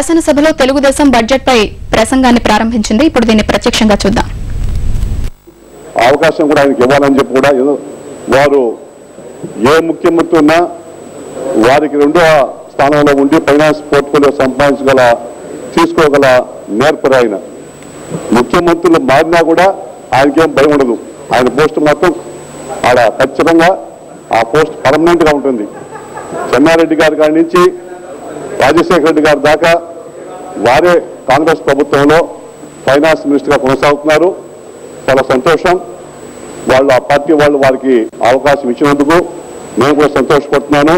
శాసనసభలో తెలుగుదేశం బడ్జెట్ పై ప్రసంగాన్ని ప్రారంభించింది. ఇప్పుడు దీన్ని ప్రత్యక్షంగా చూద్దాం. అవకాశం కూడా ఆయనకి ఇవ్వాలని చెప్పి కూడా వారు ఏ ముఖ్యమంత్రి ఉన్నా వారికి రెండో స్థానంలో ఉండి ఫైనాన్స్ పోర్ట్ఫోలియో తీసుకోగల నేర్పరు ఆయన. ముఖ్యమంత్రులు మారినా కూడా ఆయనకేం భయం ఉండదు. ఆయన పోస్ట్ మాత్రం ఆడ ఖచ్చితంగా ఆ పోస్ట్ పర్మనెంట్గా ఉంటుంది. చెన్నారెడ్డి గారి కాడి నుంచి రాజశేఖర రెడ్డి గారి దాకా వారే కాంగ్రెస్ ప్రభుత్వంలో ఫైనాన్స్ మినిస్టర్గా కొనసాగుతున్నారు. చాలా సంతోషం. వాళ్ళు ఆ పార్టీ వాళ్ళు వారికి అవకాశం ఇచ్చినందుకు నేను కూడా సంతోషపడుతున్నాను.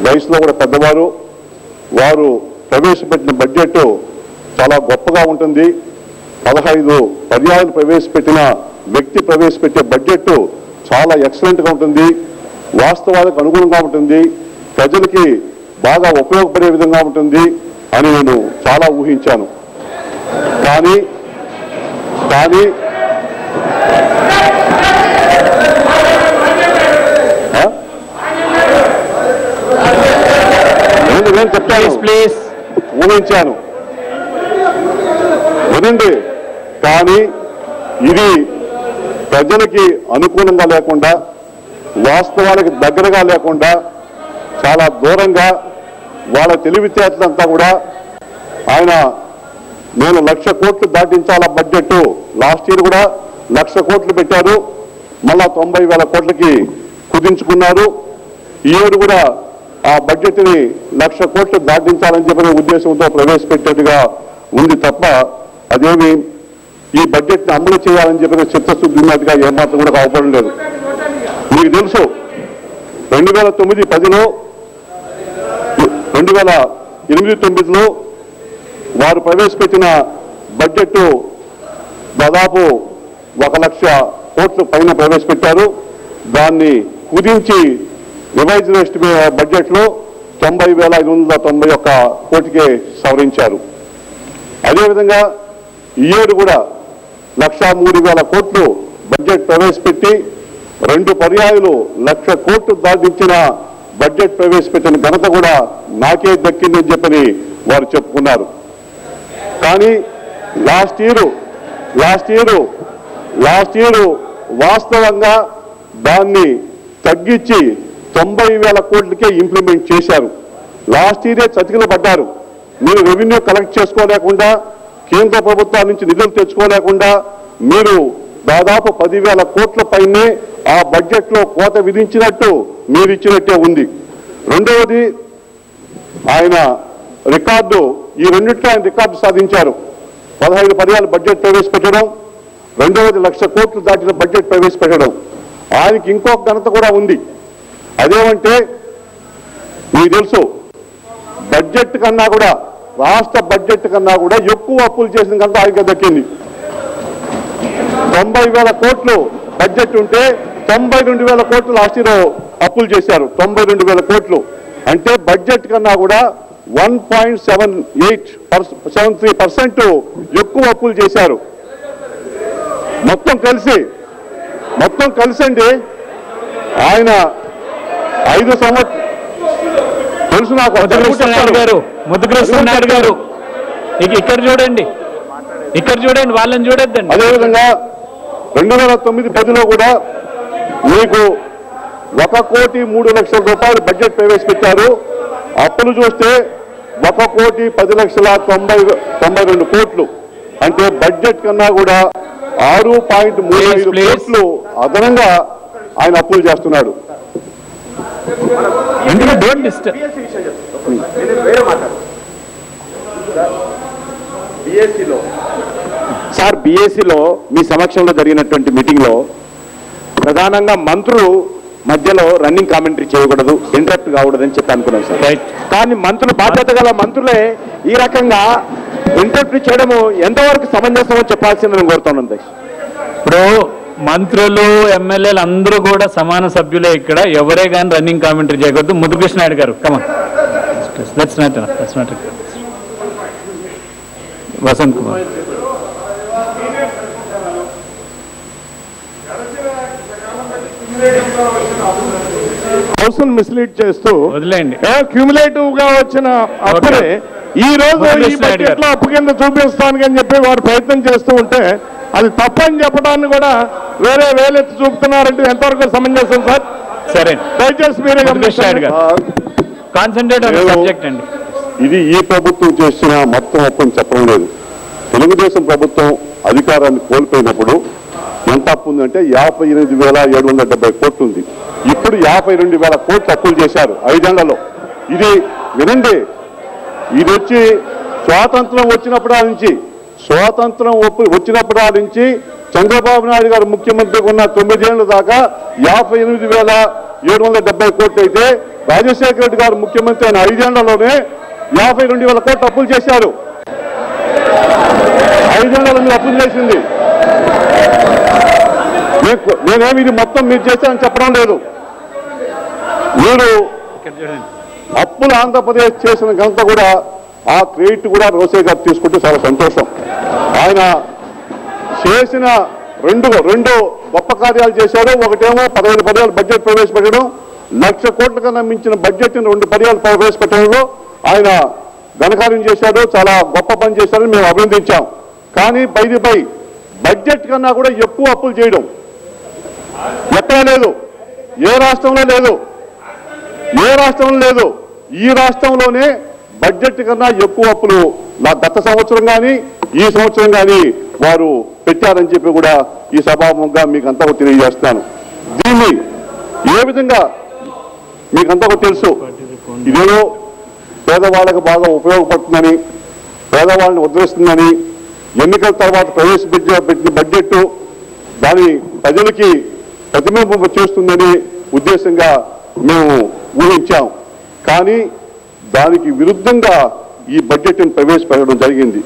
వయసులో కూడా పెద్దవారు. వారు ప్రవేశపెట్టిన బడ్జెట్ చాలా గొప్పగా ఉంటుంది. 15 పర్యాయాలు ప్రవేశపెట్టిన వ్యక్తి ప్రవేశపెట్టే బడ్జెట్ చాలా ఎక్సలెంట్గా ఉంటుంది. వాస్తవాలకు అనుగుణంగా ఉంటుంది. ప్రజలకి బాగా ఉపయోగపడే విధంగా ఉంటుంది అని నేను చాలా ఊహించాను. కానీ నేను చెప్తాను, ఊహించాను వినండి. కానీ ఇది ప్రజలకి అనుకూలంగా లేకుండా, వాస్తవానికి దగ్గరగా లేకుండా, చాలా దూరంగా వాళ్ళ తెలివితేటలంతా కూడా ఆయన నేను 1,00,000 కోట్లు దాటించాల బడ్జెట్. లాస్ట్ ఇయర్ కూడా 1,00,000 కోట్లు పెట్టారు. మళ్ళా 90,000 కోట్లకి కుదించుకున్నారు. ఈ ఇయర్ కూడా ఆ బడ్జెట్ని 1,00,000 కోట్లు దాటించాలని చెప్పిన ఉద్దేశంతో ప్రవేశపెట్టేట్టుగా ఉంది తప్ప అదేమి ఈ బడ్జెట్ని అమలు చేయాలని చెప్పిన చిత్తశుద్ధి ఉన్నట్టుగా ఏమాత్రం కూడా అవపడం లేదు. మీకు తెలుసు 2009-10లో 2008-9లో వారు ప్రవేశపెట్టిన బడ్జెట్ దాదాపు 1,00,000 కోట్ల పైన ప్రవేశపెట్టారు. దాన్ని కుదించి రివైజ్డ్ ఎస్టిమేట్ బడ్జెట్లో 90,591 కోటికే సవరించారు. అదేవిధంగా ఈ ఇయర్ కూడా 1,03,000 కోట్లు బడ్జెట్ ప్రవేశపెట్టి 2 పర్యాయాలు 1,00,000 కోట్లు దాటించిన బడ్జెట్ ప్రవేశపెట్టిన ఘనత కూడా నాకే దక్కిందని చెప్పని వారు చెప్పుకున్నారు. కానీ లాస్ట్ ఇయర్ వాస్తవంగా దాన్ని తగ్గించి 90,000 కోట్లకే ఇంప్లిమెంట్ చేశారు. లాస్ట్ ఇయరే చతికిల పడ్డారు. మీరు రెవెన్యూ కలెక్ట్ చేసుకోలేకుండా, కేంద్ర ప్రభుత్వం నుంచి నిధులు తెచ్చుకోలేకుండా మీరు దాదాపు 10,000 కోట్ల పైనే ఆ బడ్జెట్లో కోత విధించినట్టు మీరు ఇచ్చినట్టే ఉంది. రెండవది ఆయన రికార్డు, ఈ రెండిట్లో ఆయన రికార్డు సాధించారు. 15 పర్యాలు బడ్జెట్ ప్రవేశపెట్టడం, రెండవది 1,00,000 కోట్లు దాటిన బడ్జెట్ ప్రవేశపెట్టడం. ఆయనకి ఇంకొక ఘనత కూడా ఉంది. అదేమంటే మీకు తెలుసు, బడ్జెట్ కన్నా కూడా, రాష్ట్ర బడ్జెట్ కన్నా కూడా ఎక్కువ అప్పులు చేసిన ఘనత ఆయనకి దక్కింది. 90,000 కోట్లు బడ్జెట్ ఉంటే 92,000 కోట్లు లాస్ట్ ఇయర్ అప్పులు చేశారు. 92,000 కోట్లు అంటే బడ్జెట్ కన్నా కూడా 1.73% ఎక్కువ అప్పులు చేశారు. మొత్తం కలిసి అండి ఆయన 5 సంవత్సరాలు తెలుసు నాకు. ముద్దుకృష్ణనాయుడు గారు ఇక్కడ చూడండి, వాళ్ళని చూడొద్దండి. అదేవిధంగా 2009-10లో కూడా మీకు 1,03,00,000 రూపాయలు బడ్జెట్ ప్రవేశపెట్టారు. అప్పులు చూస్తే 1,10,10,92 కోట్లు అంటే బడ్జెట్ కన్నా కూడా 6.35 కోట్లు అదనంగా ఆయన అప్పులు చేస్తున్నాడు. సార్, బీఏసీలో మీ సమక్షంలో జరిగినటువంటి మీటింగ్లో ప్రధానంగా మంత్రులు మధ్యలో రన్నింగ్ కామెంటరీ చేయకూడదు, ఇంటరప్ట్ కాకూడదని చెప్పి అనుకున్నాం సార్. కానీ మంత్రులు, బాధ్యత గల మంత్రులే ఈ రకంగా ఇంటరప్ట్ చేయడము ఎంతవరకు సమంజసమో చెప్పాల్సిందని కోరుతున్నాను. ఇప్పుడు మంత్రులు, ఎమ్మెల్యేలు అందరూ కూడా సమాన సభ్యులే. ఇక్కడ ఎవరే కానీ రన్నింగ్ కామెంటరీ చేయకూడదు. ముద్దుకృష్ణనాయుడు గారు come on. Vasanth Kumar. House mislead చేస్తూ వదిలేండి. క్యూములేటివ్ గా వచ్చిన అప్పుడే ఈ రోజు ఈ బడ్జెట్ లో అప్పు కింద చూపిస్తానికి అని చెప్పి వారు ప్రయత్నం చేస్తూ ఉంటే అది తప్పని చెప్పడాన్ని కూడా వేలెత్తి చూపుతున్నారంటే ఎంతవరకు సమంజసం సార్? సరే, దయచేసి మీరే కాన్సన్ట్రేట్ ఆన్ సబ్జెక్ట్ అండి. ఇది ఈ ప్రభుత్వం చేసిన మొత్తం అప్పుని చెప్పడం లేదు. తెలుగుదేశం ప్రభుత్వం అధికారాన్ని కోల్పోయినప్పుడు ఎంత అప్పు ఉందంటే 58,770 కోట్లు ఉంది. ఇప్పుడు 52,000 కోట్లు అప్పులు చేశారు 5 ఏళ్లలో. ఇది వినండి, ఇది వచ్చి స్వాతంత్రం వచ్చినప్పుడు నుంచి చంద్రబాబు నాయుడు గారు ముఖ్యమంత్రిగా ఉన్న 9 ఏళ్ల దాకా 58,770 కోట్లు అయితే రాజశేఖర రెడ్డి గారు ముఖ్యమంత్రి అయిన 5 ఏళ్లలోనే 52,000 కోట్లు అప్పులు చేశారు. 5 ఏళ్లలో మీరు అప్పులు చేసింది. నేనేమి ఇది మొత్తం మీరు చేశారని చెప్పడం లేదు. మీరు అప్పులు ఆంధ్రప్రదేశ్ చేసిన ఘనత కూడా ఆ క్రెడిట్ కూడా రోసే గారు తీసుకుంటే చాలా సంతోషం. ఆయన చేసిన రెండు గొప్ప కార్యాలు చేశారు. ఒకటేమో 15 పర్యాలు బడ్జెట్ ప్రవేశపెట్టడం, 1,00,000 కోట్ల కన్నా మించిన బడ్జెట్ 2 పర్యాలు ప్రవేశపెట్టడంలో ఆయన ఘనకార్యం చేశాడు. చాలా గొప్ప పని చేశారని మేము అభినందించాం. కానీ పై బడ్జెట్ కన్నా కూడా ఎక్కువ అప్పులు చేయడం ఎక్కడా లేదు, ఏ రాష్ట్రంలో లేదు. ఈ రాష్ట్రంలోనే బడ్జెట్ కన్నా ఎక్కువ అప్పులు గత సంవత్సరం కానీ ఈ సంవత్సరం కానీ వారు పెట్టారని చెప్పి కూడా ఈ సభాముఖంగా మీకు అంతా తెలియజేస్తున్నాను. దీన్ని ఏ విధంగా మీకంతా తెలుసు, ఇదేదో పేదవాళ్ళకు బాగా ఉపయోగపడుతుందని, పేదవాళ్ళని ఉద్ధరిస్తుందని, ఎన్నికల తర్వాత ప్రవేశపెట్టిన బడ్జెట్ దాని ప్రజలకి ప్రతిబింబం చేస్తుందని ఉద్దేశంగా మేము ఊహించాం. కానీ దానికి విరుద్ధంగా ఈ బడ్జెట్ని ప్రవేశపెట్టడం జరిగింది.